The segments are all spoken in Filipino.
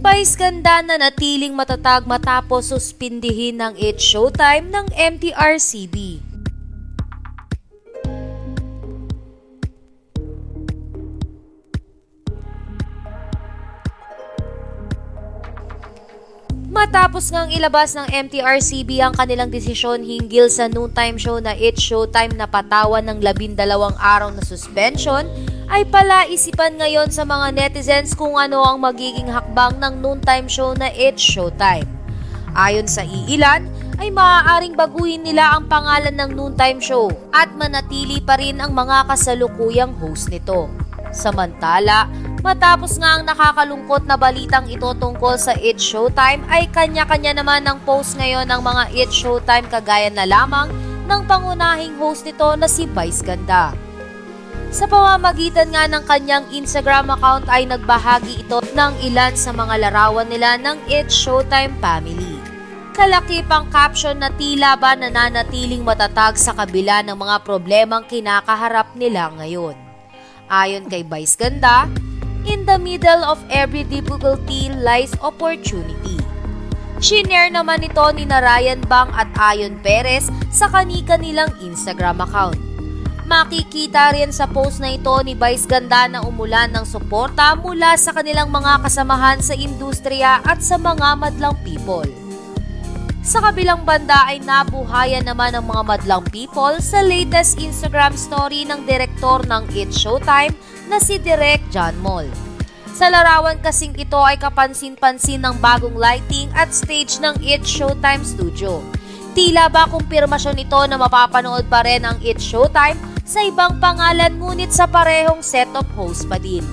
Vice ganda na natiling matatag matapos suspindihin ng It's Showtime ng MTRCB. Matapos ngang ilabas ng MTRCB ang kanilang desisyon hinggil sa noontime show na It's Showtime na patawan ng 12 araw na suspension, ay palaisipan ngayon sa mga netizens kung ano ang magiging hakbang ng noontime show na It's Showtime. Ayon sa iilan, ay maaaring baguhin nila ang pangalan ng noontime show at manatili pa rin ang mga kasalukuyang host nito. Samantala, matapos nga ang nakakalungkot na balitang ito tungkol sa It's Showtime, ay kanya-kanya naman ng post ngayon ng mga It's Showtime kagaya na lamang ng pangunahing host nito na si Vice Ganda. Sa pamamagitan nga ng kanyang Instagram account ay nagbahagi ito ng ilan sa mga larawan nila ng It's Showtime family. Kalakip ang caption na tila ba nananatiling matatag sa kabila ng mga problemang kinakaharap nila ngayon. Ayon kay Vice Ganda, "In the middle of every difficulty lies opportunity." Shinare naman ito ni Ryan Bang at Ayon Perez sa kani-kanilang Instagram account. Makikita rin sa post na ito ni Vice Ganda na umulan ng suporta mula sa kanilang mga kasamahan sa industriya at sa mga madlang people. Sa kabilang banda ay nabuhayan naman ang mga madlang people sa latest Instagram story ng direktor ng It's Showtime na si Direk John Mall. Sa larawan kasing ito ay kapansin-pansin ng bagong lighting at stage ng It's Showtime studio. Tila ba kumpirmasyon ito na mapapanood pa rin ang It's Showtime sa ibang pangalan ngunit sa parehong set of hosts pa din.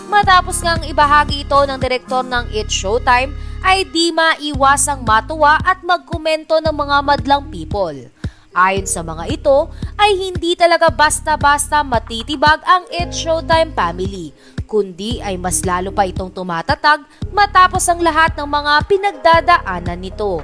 Matapos ngang ibahagi ito ng direktor ng It's Showtime, ay di maiwasang matuwa at magkomento ng mga madlang people. Ayon sa mga ito, ay hindi talaga basta-basta matitibag ang It's Showtime family, kundi ay mas lalo pa itong tumatatag matapos ang lahat ng mga pinagdadaanan nito.